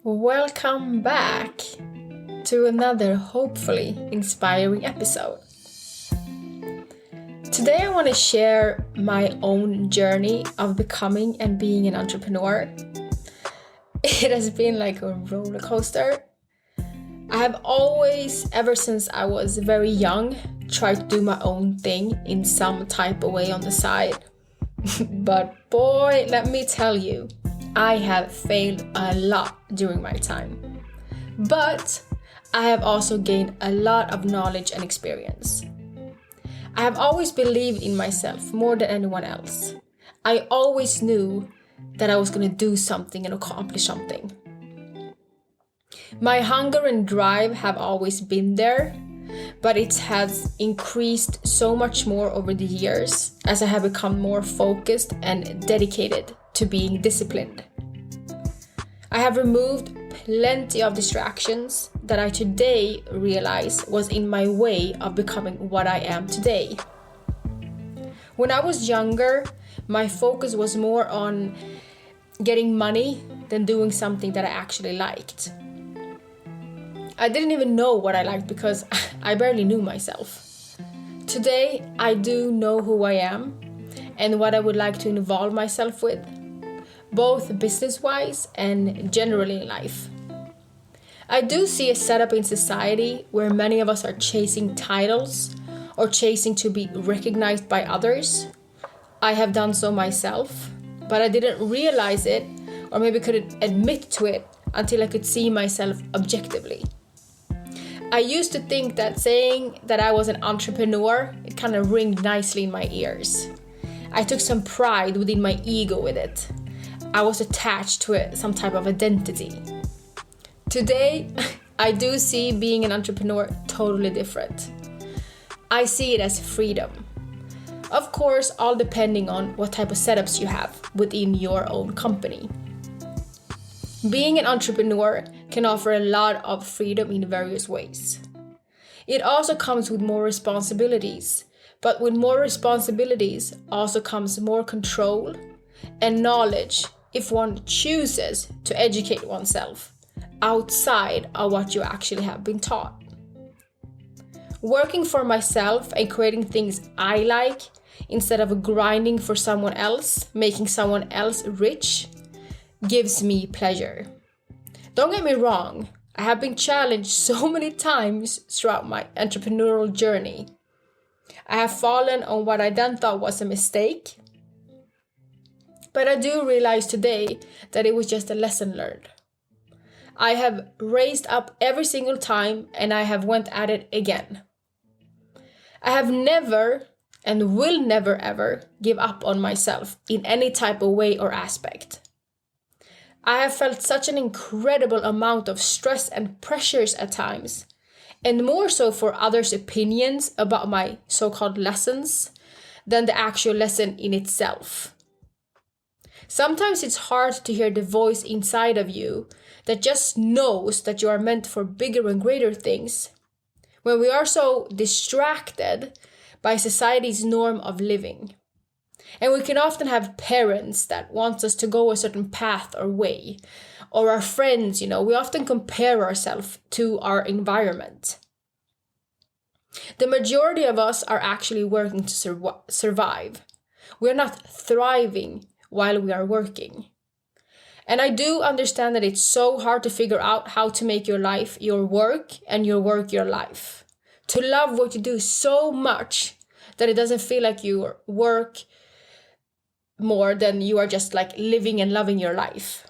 Welcome back to another hopefully inspiring episode. Today I want to share my own journey of becoming and being an entrepreneur. It has been like a roller coaster. I have always, ever since I was very young, tried to do my own thing in some type of way on the side. But boy, let me tell you, I have failed a lot during my time. But I have also gained a lot of knowledge and experience. I have always believed in myself more than anyone else. I always knew that I was going to do something and accomplish something. My hunger and drive have always been there, but it has increased so much more over the years as I have become more focused and dedicated to being disciplined. I have removed plenty of distractions that I today realize was in my way of becoming what I am today. When I was younger, my focus was more on getting money than doing something that I actually liked. I didn't even know what I liked because I barely knew myself. Today, I do know who I am and what I would like to involve myself with, both business-wise and generally in life. I do see a setup in society where many of us are chasing titles or chasing to be recognized by others. I have done so myself, but I didn't realize it or maybe couldn't admit to it until I could see myself objectively. I used to think that saying that I was an entrepreneur, it kind of ringed nicely in my ears. I took some pride within my ego with it. I was attached to it, some type of identity. Today, I do see being an entrepreneur totally different. I see it as freedom. Of course, all depending on what type of setups you have within your own company. Being an entrepreneur can offer a lot of freedom in various ways. It also comes with more responsibilities, but with more responsibilities also comes more control and knowledge if one chooses to educate oneself outside of what you actually have been taught. Working for myself and creating things I like instead of grinding for someone else, making someone else rich, gives me pleasure. Don't get me wrong, I have been challenged so many times throughout my entrepreneurial journey. I have fallen on what I then thought was a mistake, but I do realize today that it was just a lesson learned. I have raised up every single time and I have went at it again. I have never and will never ever give up on myself in any type of way or aspect. I have felt such an incredible amount of stress and pressures at times, and more so for others' opinions about my so-called lessons than the actual lesson in itself. Sometimes it's hard to hear the voice inside of you that just knows that you are meant for bigger and greater things, when we are so distracted by society's norm of living. And we can often have parents that want us to go a certain path or way. Or our friends, we often compare ourselves to our environment. The majority of us are actually working to survive. We're not thriving while we are working. And I do understand that it's so hard to figure out how to make your life your work and your work your life. To love what you do so much that it doesn't feel like you work more than you are just like living and loving your life.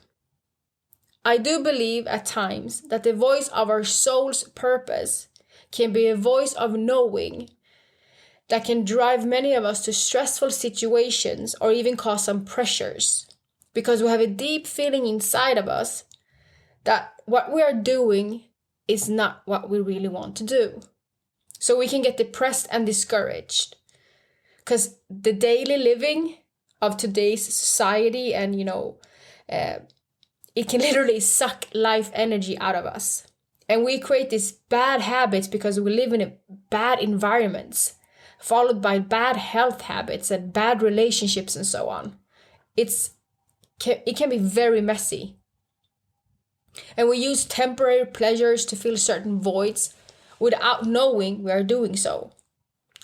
I do believe at times that the voice of our soul's purpose can be a voice of knowing that can drive many of us to stressful situations or even cause some pressures, because we have a deep feeling inside of us that what we are doing is not what we really want to do. So we can get depressed and discouraged because the daily living of today's society and it can literally suck life energy out of us, and we create these bad habits because we live in bad environments, followed by bad health habits and bad relationships and so on. It can be very messy. And we use temporary pleasures to fill certain voids without knowing we are doing so,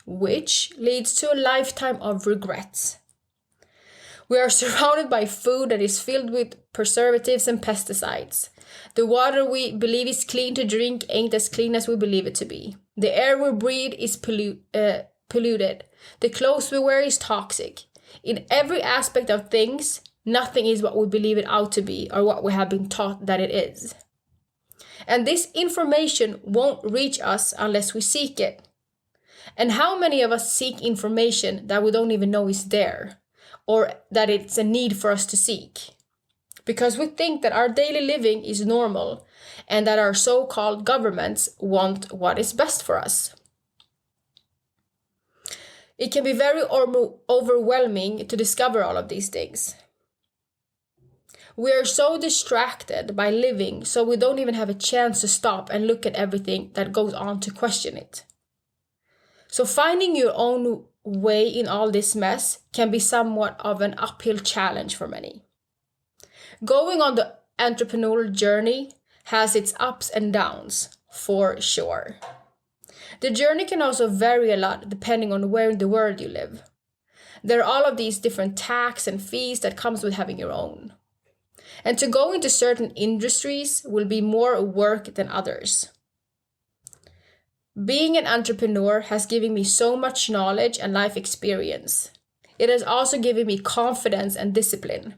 which leads to a lifetime of regrets. We are surrounded by food that is filled with preservatives and pesticides. The water we believe is clean to drink ain't as clean as we believe it to be. The air we breathe is polluted. The clothes we wear is toxic. In every aspect of things, nothing is what we believe it out to be or what we have been taught that it is. And this information won't reach us unless we seek it. And how many of us seek information that we don't even know is there, or that it's a need for us to seek? Because we think that our daily living is normal and that our so-called governments want what is best for us. It can be very overwhelming to discover all of these things. We are so distracted by living, so we don't even have a chance to stop and look at everything that goes on to question it. So finding your own way in all this mess can be somewhat of an uphill challenge for many. Going on the entrepreneurial journey has its ups and downs, for sure. The journey can also vary a lot depending on where in the world you live. There are all of these different tax and fees that comes with having your own. And to go into certain industries will be more work than others. Being an entrepreneur has given me so much knowledge and life experience. It has also given me confidence and discipline.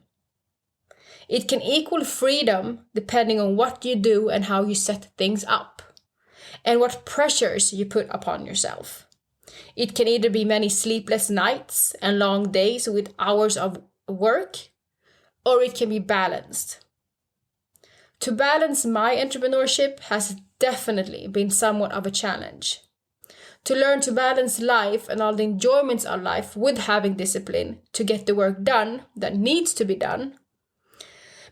It can equal freedom depending on what you do and how you set things up, and what pressures you put upon yourself. It can either be many sleepless nights and long days with hours of work, or it can be balanced. To balance my entrepreneurship has definitely been somewhat of a challenge. To learn to balance life and all the enjoyments of life with having discipline to get the work done that needs to be done,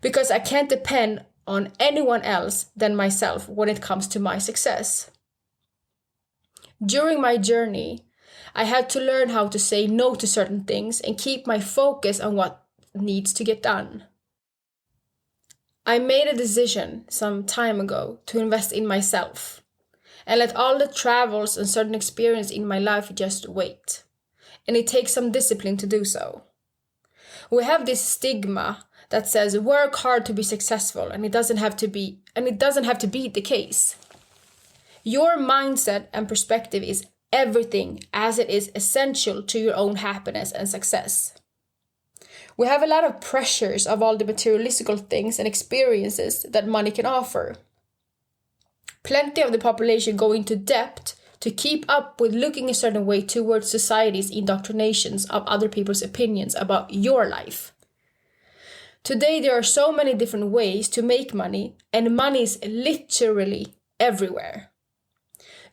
because I can't depend on anyone else than myself when it comes to my success. During my journey, I had to learn how to say no to certain things and keep my focus on what needs to get done. I made a decision some time ago to invest in myself and let all the travels and certain experience in my life just wait. And it takes some discipline to do so. We have this stigma that says work hard to be successful, and it doesn't have to be the case. Your mindset and perspective is everything, as it is essential to your own happiness and success. We have a lot of pressures of all the materialistical things and experiences that money can offer. Plenty of the population go into debt to keep up with looking a certain way towards society's indoctrinations of other people's opinions about your life. Today there are so many different ways to make money, and money is literally everywhere.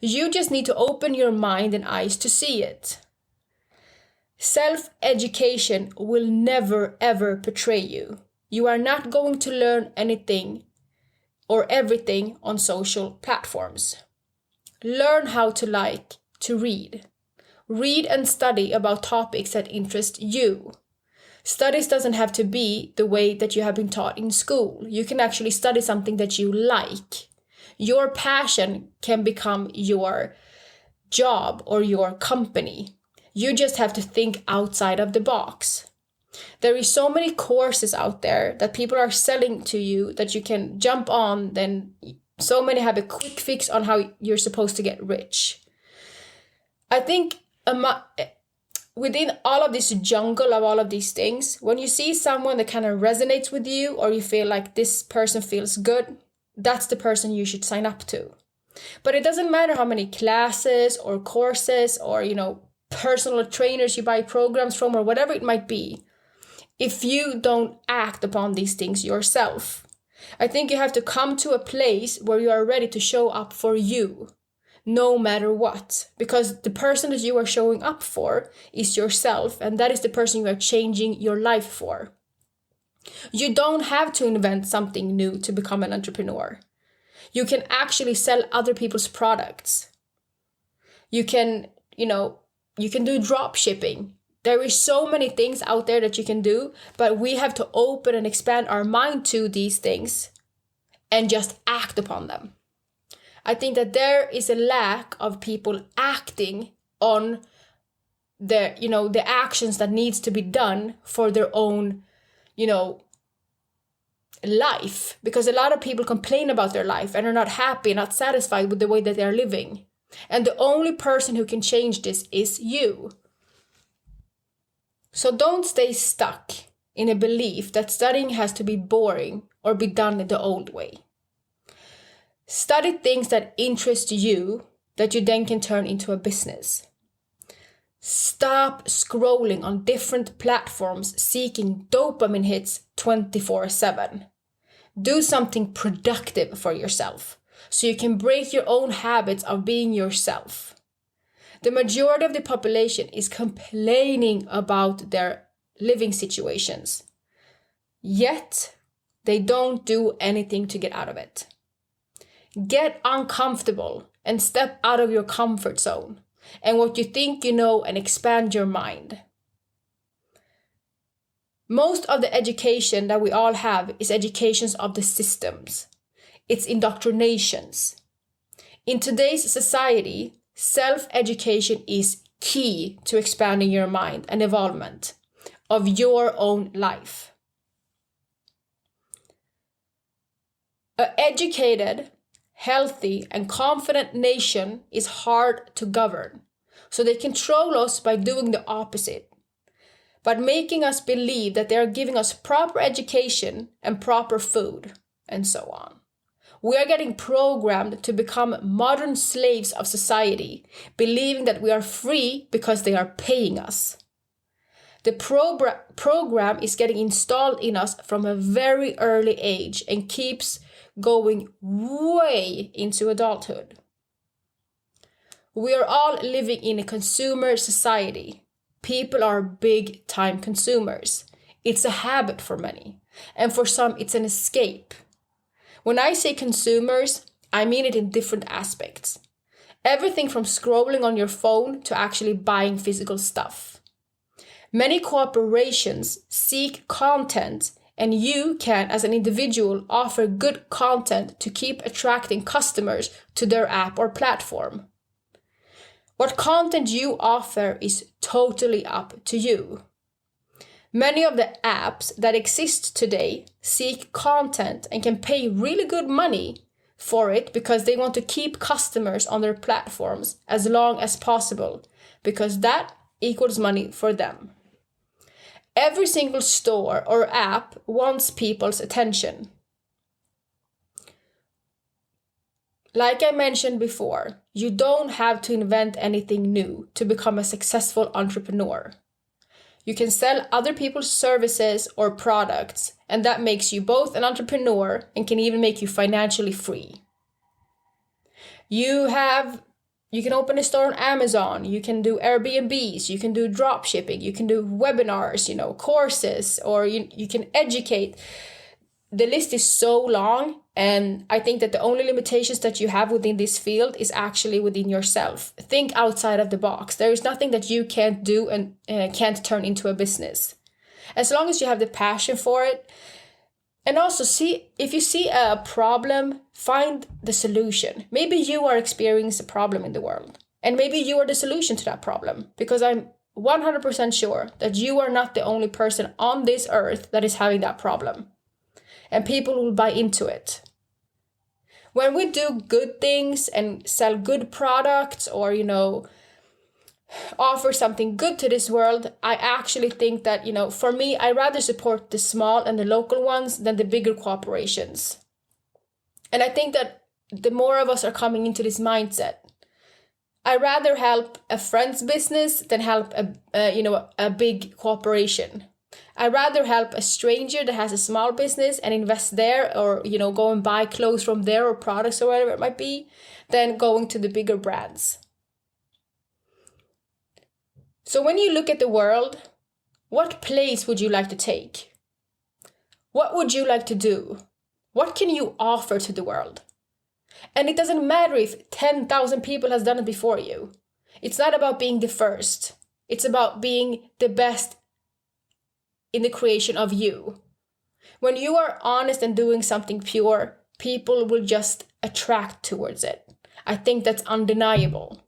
You just need to open your mind and eyes to see it. Self-education will never ever betray you. You are not going to learn anything or everything on social platforms. Learn how to read. Read and study about topics that interest you. Studies doesn't have to be the way that you have been taught in school. You can actually study something that you like. Your passion can become your job or your company. You just have to think outside of the box. There is so many courses out there that people are selling to you that you can jump on. Then so many have a quick fix on how you're supposed to get rich. I think within all of this jungle of all of these things, when you see someone that kind of resonates with you, or you feel like this person feels good, that's the person you should sign up to. But it doesn't matter how many classes or courses or, personal trainers you buy programs from or whatever it might be, if you don't act upon these things yourself. I think you have to come to a place where you are ready to show up for you, no matter what. Because the person that you are showing up for is yourself, and that is the person you are changing your life for. You don't have to invent something new to become an entrepreneur. You can actually sell other people's products. You can do drop shipping. There is so many things out there that you can do, but we have to open and expand our mind to these things and just act upon them. I think that there is a lack of people acting on the actions that needs to be done for their own, life. Because a lot of people complain about their life and are not happy, not satisfied with the way that they're living. And the only person who can change this is you. So don't stay stuck in a belief that studying has to be boring or be done in the old way. Study things that interest you that you then can turn into a business. Stop scrolling on different platforms seeking dopamine hits 24/7. Do something productive for yourself so you can break your own habits of being yourself. The majority of the population is complaining about their living situations, yet they don't do anything to get out of it. Get uncomfortable and step out of your comfort zone and what you think you know and expand your mind. Most of the education that we all have is educations of the systems. It's indoctrinations. In today's society, self-education is key to expanding your mind and evolvement of your own life. An educated, healthy, and confident nation is hard to govern, so they control us by doing the opposite, but making us believe that they are giving us proper education and proper food, and so on. We are getting programmed to become modern slaves of society, believing that we are free because they are paying us. The program is getting installed in us from a very early age and keeps going way into adulthood. We are all living in a consumer society. People are big time consumers. It's a habit for many, and for some it's an escape. When I say consumers, I mean it in different aspects. Everything from scrolling on your phone to actually buying physical stuff. Many corporations seek content, and you can, as an individual, offer good content to keep attracting customers to their app or platform. What content you offer is totally up to you. Many of the apps that exist today seek content and can pay really good money for it because they want to keep customers on their platforms as long as possible, because that equals money for them. Every single store or app wants people's attention. Like I mentioned before, you don't have to invent anything new to become a successful entrepreneur. You can sell other people's services or products, and that makes you both an entrepreneur and can even make you financially free. You can open a store on Amazon, you can do Airbnbs, you can do drop shipping, you can do webinars, courses, or you can educate. The list is so long, and I think that the only limitations that you have within this field is actually within yourself. Think outside of the box. There is nothing that you can't do and can't turn into a business. As long as you have the passion for it. And also, if you see a problem, find the solution. Maybe you are experiencing a problem in the world, and maybe you are the solution to that problem, because I'm 100% sure that you are not the only person on this earth that is having that problem. And people will buy into it. When we do good things and sell good products or, offer something good to this world, I actually think that, for me, I rather support the small and the local ones than the bigger corporations. And I think that the more of us are coming into this mindset. I rather help a friend's business than help a big corporation. I'd rather help a stranger that has a small business and invest there, or, go and buy clothes from there or products or whatever it might be, than going to the bigger brands. So when you look at the world, what place would you like to take? What would you like to do? What can you offer to the world? And it doesn't matter if 10,000 people has done it before you. It's not about being the first. It's about being the best in the creation of you. When you are honest and doing something pure, people will just attract towards it. I think that's undeniable.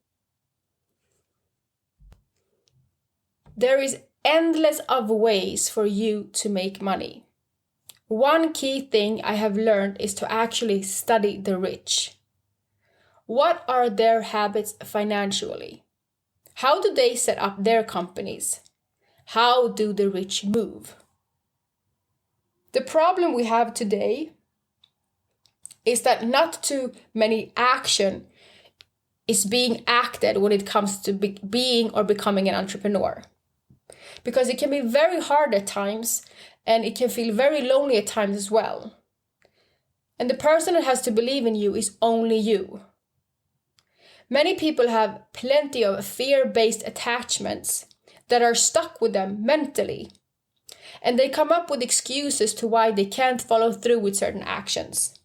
There is endless of ways for you to make money. One key thing I have learned is to actually study the rich. What are their habits financially? How do they set up their companies? How do the rich move? The problem we have today is that not too many action is being acted when it comes to being or becoming an entrepreneur. Because it can be very hard at times, and it can feel very lonely at times as well. And the person that has to believe in you is only you. Many people have plenty of fear-based attachments that are stuck with them mentally. And they come up with excuses to why they can't follow through with certain actions.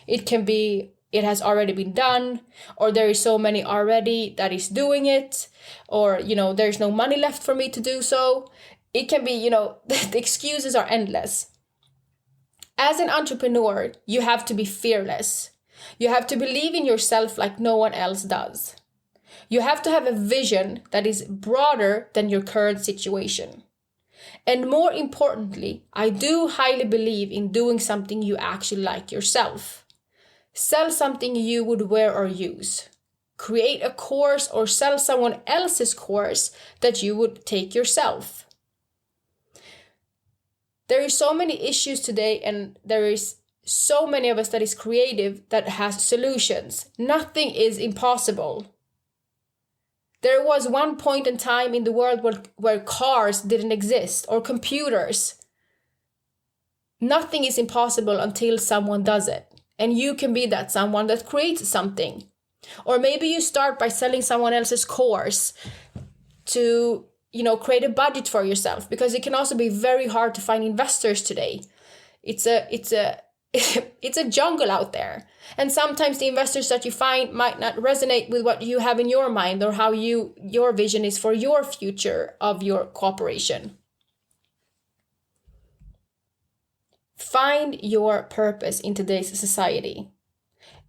It can be, it has already been done, or there is so many already that is doing it, or, there's no money left for me to do so. It can be, the excuses are endless. As an entrepreneur, you have to be fearless. You have to believe in yourself like no one else does. You have to have a vision that is broader than your current situation. And more importantly, I do highly believe in doing something you actually like yourself. Sell something you would wear or use. Create a course or sell someone else's course that you would take yourself. There is so many issues today, and there is so many of us that is creative that has solutions. Nothing is impossible. There was one point in time in the world where cars didn't exist, or computers. Nothing is impossible until someone does it. And you can be that someone that creates something. Or maybe you start by selling someone else's course to, create a budget for yourself, because it can also be very hard to find investors today. It's a jungle out there. And sometimes the investors that you find might not resonate with what you have in your mind or how your vision is for your future of your cooperation. Find your purpose in today's society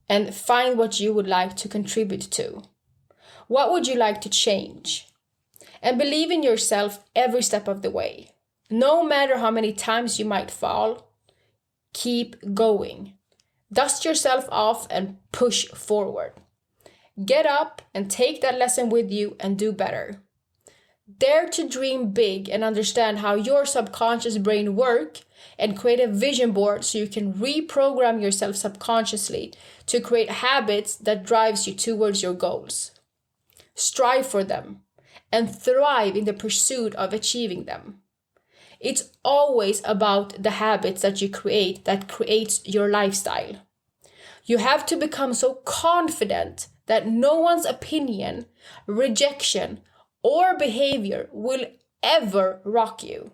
and find what you would like to contribute to. What would you like to change? And believe in yourself every step of the way. No matter how many times you might fall, keep going. Dust yourself off and push forward. Get up and take that lesson with you and do better. Dare to dream big and understand how your subconscious brain works, and create a vision board so you can reprogram yourself subconsciously to create habits that drives you towards your goals. Strive for them and thrive in the pursuit of achieving them. It's always about the habits that you create that creates your lifestyle. You have to become so confident that no one's opinion, rejection, or behavior will ever rock you.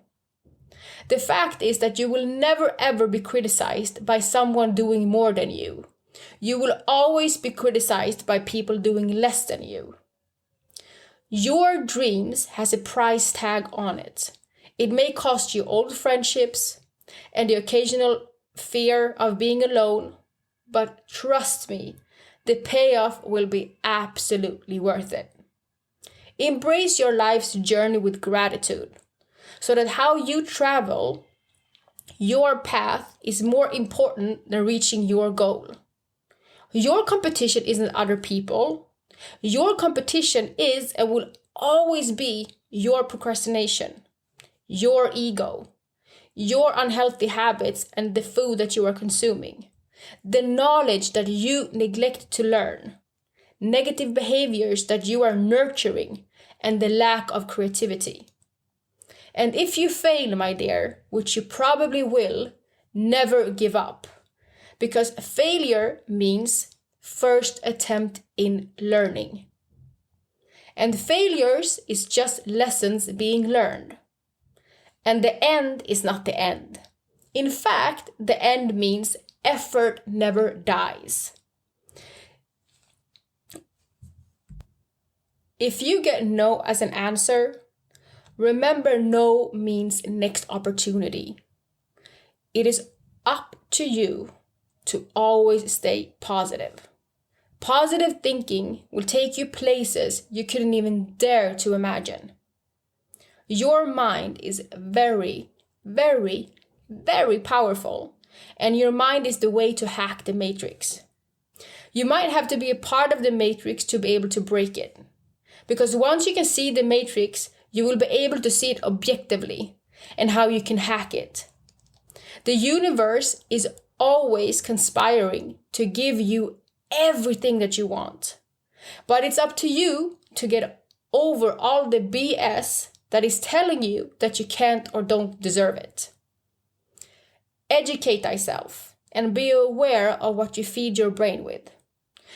The fact is that you will never ever be criticized by someone doing more than you. You will always be criticized by people doing less than you. Your dreams has a price tag on it. It may cost you old friendships and the occasional fear of being alone, but trust me, the payoff will be absolutely worth it. Embrace your life's journey with gratitude, so that how you travel, your path is more important than reaching your goal. Your competition isn't other people. Your competition is and will always be your procrastination, your ego, your unhealthy habits and the food that you are consuming, the knowledge that you neglect to learn, negative behaviors that you are nurturing, and the lack of creativity. And if you fail, my dear, which you probably will, never give up. Because failure means first attempt in learning. And failures is just lessons being learned. And the end is not the end. In fact, the end means effort never dies. If you get no as an answer, remember no means next opportunity. It is up to you to always stay positive. Positive thinking will take you places you couldn't even dare to imagine. Your mind is very, very, very powerful, and your mind is the way to hack the matrix. You might have to be a part of the matrix to be able to break it. Because once you can see the matrix, you will be able to see it objectively and how you can hack it. The universe is always conspiring to give you everything that you want. But it's up to you to get over all the BS that is telling you that you can't or don't deserve it. Educate thyself and be aware of what you feed your brain with.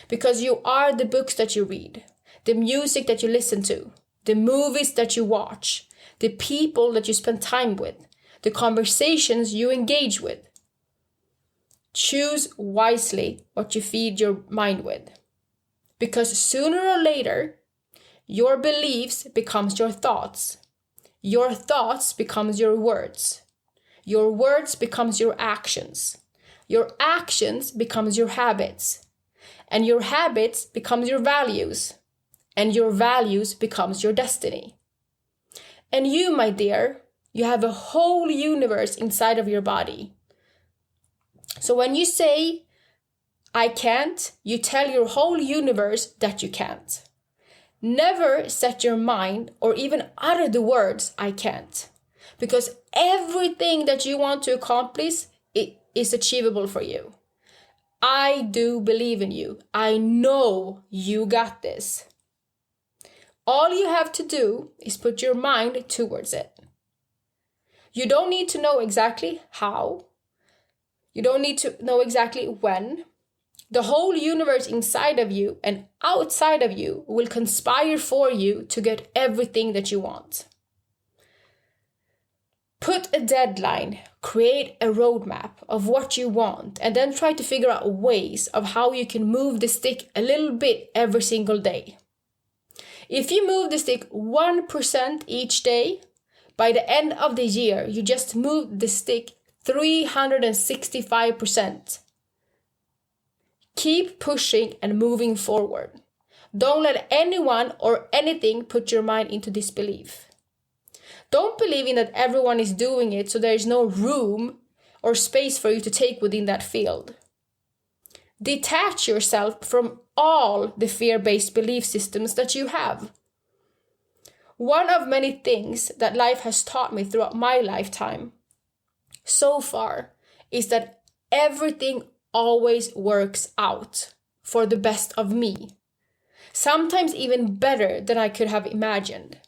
Because you are the books that you read, the music that you listen to, the movies that you watch, the people that you spend time with, the conversations you engage with. Choose wisely what you feed your mind with. Because sooner or later, your beliefs becomes your thoughts. Your thoughts becomes your words. Your words becomes your actions. Your actions becomes your habits. And your habits becomes your values. And your values becomes your destiny. And you, my dear, you have a whole universe inside of your body. So when you say, I can't, you tell your whole universe that you can't. Never set your mind or even utter the words, I can't. Because everything that you want to accomplish, it is achievable for you. I do believe in you. I know you got this. All you have to do is put your mind towards it. You don't need to know exactly how. You don't need to know exactly when. The whole universe inside of you and outside of you will conspire for you to get everything that you want. Put a deadline, create a roadmap of what you want, and then try to figure out ways of how you can move the stick a little bit every single day. If you move the stick 1% each day, by the end of the year, you just move the stick 365%. Keep pushing and moving forward. Don't let anyone or anything put your mind into disbelief. Don't believe in that everyone is doing it, so there is no room or space for you to take within that field. Detach yourself from all the fear-based belief systems that you have. One of many things that life has taught me throughout my lifetime so far is that everything always works out for the best of me. Sometimes even better than I could have imagined.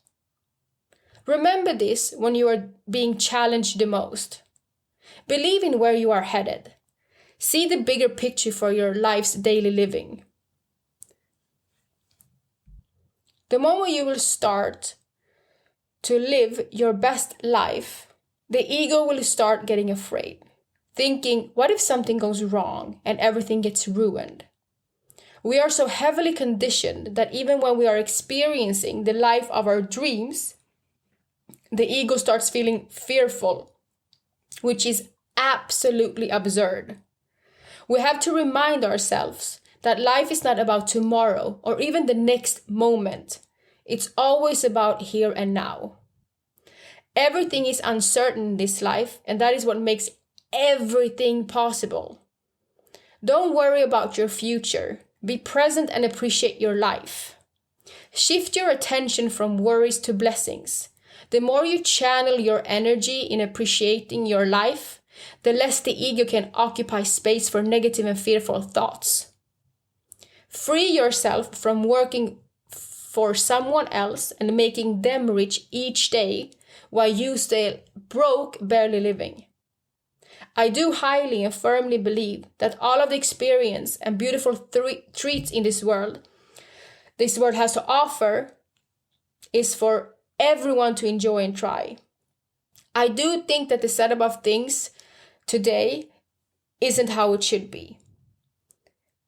Remember this when you are being challenged the most. Believe in where you are headed. See the bigger picture for your life's daily living. The moment you will start to live your best life, the ego will start getting afraid, thinking, what if something goes wrong and everything gets ruined? We are so heavily conditioned that even when we are experiencing the life of our dreams, the ego starts feeling fearful, which is absolutely absurd. We have to remind ourselves that life is not about tomorrow or even the next moment. It's always about here and now. Everything is uncertain in this life, and that is what makes everything possible. Don't worry about your future. Be present and appreciate your life. Shift your attention from worries to blessings. The more you channel your energy in appreciating your life, the less the ego can occupy space for negative and fearful thoughts. Free yourself from working for someone else and making them rich each day while you stay broke, barely living. I do highly and firmly believe that all of the experience and beautiful treats in this world has to offer is for everyone to enjoy and try. I do think that the setup of things today isn't how it should be.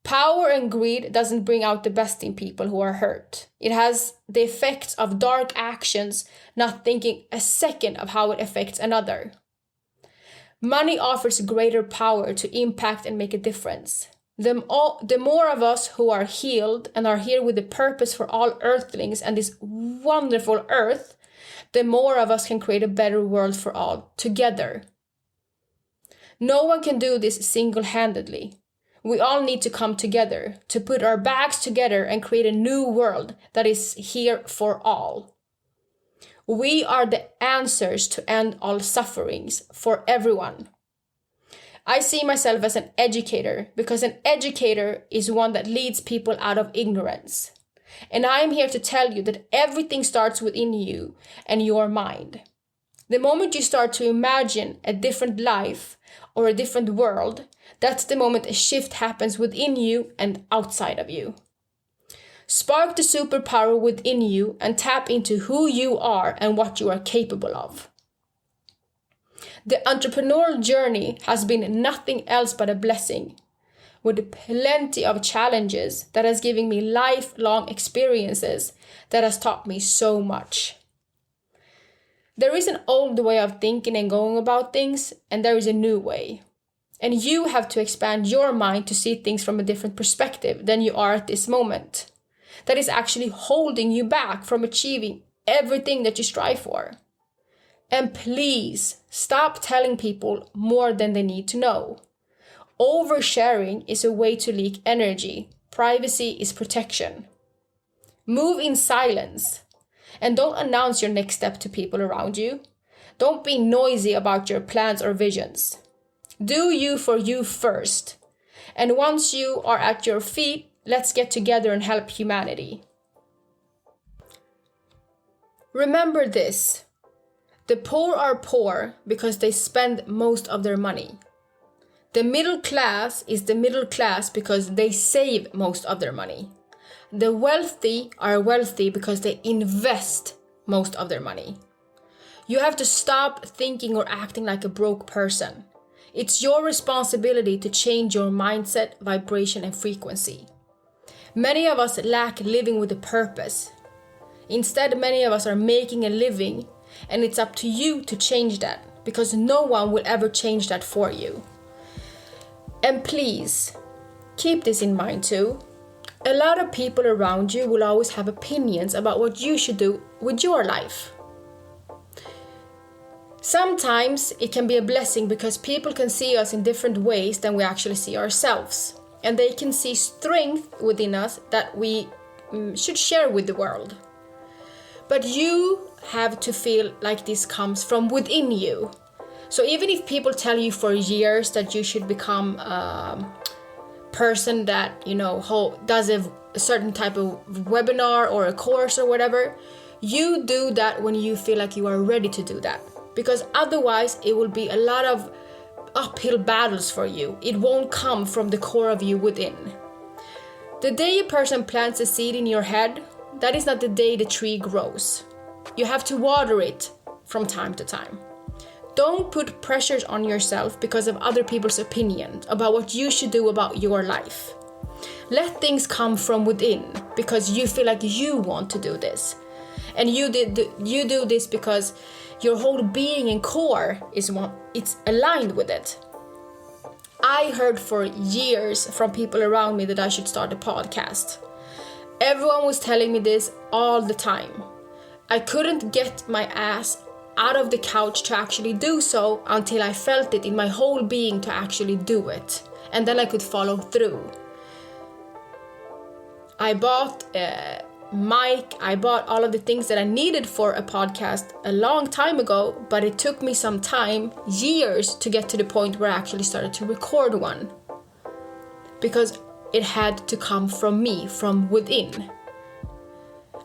Power and greed doesn't bring out the best in people who are hurt. It has the effects of dark actions, not thinking a second of how it affects another. Money offers greater power to impact and make a difference. The more of us who are healed and are here with a purpose for all earthlings and this wonderful earth, the more of us can create a better world for all together. No one can do this single-handedly. We all need to come together, to put our bags together and create a new world that is here for all. We are the answers to end all sufferings for everyone. I see myself as an educator because an educator is one that leads people out of ignorance. And I am here to tell you that everything starts within you and your mind. The moment you start to imagine a different life or a different world, that's the moment a shift happens within you and outside of you. Spark the superpower within you and tap into who you are and what you are capable of. The entrepreneurial journey has been nothing else but a blessing, with plenty of challenges that has given me lifelong experiences that has taught me so much. There is an old way of thinking and going about things, and there is a new way. And you have to expand your mind to see things from a different perspective than you are at this moment. That is actually holding you back from achieving everything that you strive for. And please stop telling people more than they need to know. Oversharing is a way to leak energy. Privacy is protection. Move in silence. And don't announce your next step to people around you. Don't be noisy about your plans or visions. Do you for you first. And once you are at your feet, let's get together and help humanity. Remember this. The poor are poor because they spend most of their money. The middle class is the middle class because they save most of their money. The wealthy are wealthy because they invest most of their money. You have to stop thinking or acting like a broke person. It's your responsibility to change your mindset, vibration, and frequency. Many of us lack living with a purpose. Instead, many of us are making a living, and it's up to you to change that, because no one will ever change that for you. And please, keep this in mind too. A lot of people around you will always have opinions about what you should do with your life. Sometimes it can be a blessing because people can see us in different ways than we actually see ourselves. And they can see strength within us that we should share with the world. But you have to feel like this comes from within you. So even if people tell you for years that you should become a person that, does a certain type of webinar or a course or whatever, you do that when you feel like you are ready to do that. Because otherwise it will be a lot of uphill battles for you. It won't come from the core of you within. The day a person plants a seed in your head, that is not the day the tree grows. You have to water it from time to time. Don't put pressures on yourself because of other people's opinion about what you should do about your life. Let things come from within because you feel like you want to do this. And you do this because your whole being and core it's aligned with it. I heard for years from people around me that I should start a podcast. Everyone was telling me this all the time. I couldn't get my ass out of the couch to actually do so until I felt it in my whole being to actually do it. And then I could follow through. I bought a mic, I bought all of the things that I needed for a podcast a long time ago, but it took me some time, years, to get to the point where I actually started to record one. Because it had to come from me, from within.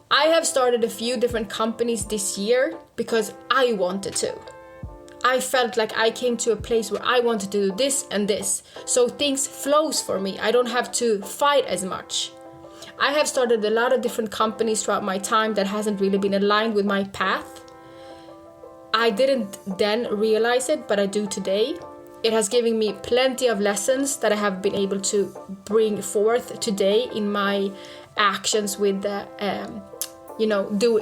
I have started a few different companies this year because I wanted to. I felt like I came to a place where I wanted to do this and this. So things flows for me. I don't have to fight as much. I have started a lot of different companies throughout my time that hasn't really been aligned with my path. I didn't then realize it, but I do today. It has given me plenty of lessons that I have been able to bring forth today in my actions with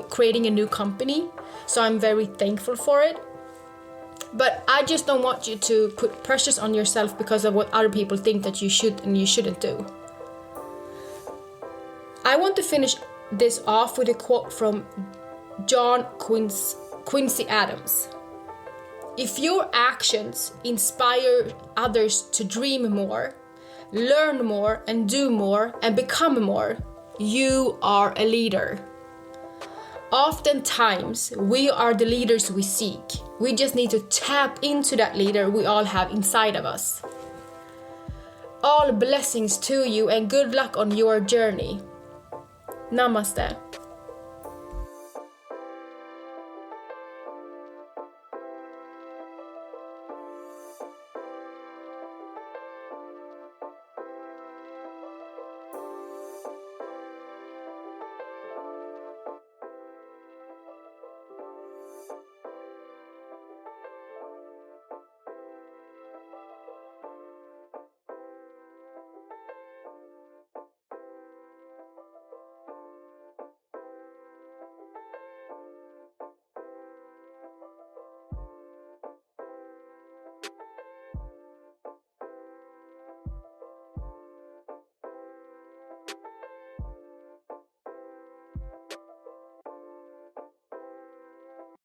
creating a new company. So I'm very thankful for it. But I just don't want you to put pressures on yourself because of what other people think that you should and you shouldn't do. I want to finish this off with a quote from John Quincy Adams. If your actions inspire others to dream more, learn more and do more and become more, you are a leader. Oftentimes, we are the leaders we seek. We just need to tap into that leader we all have inside of us. All blessings to you and good luck on your journey. Namaste.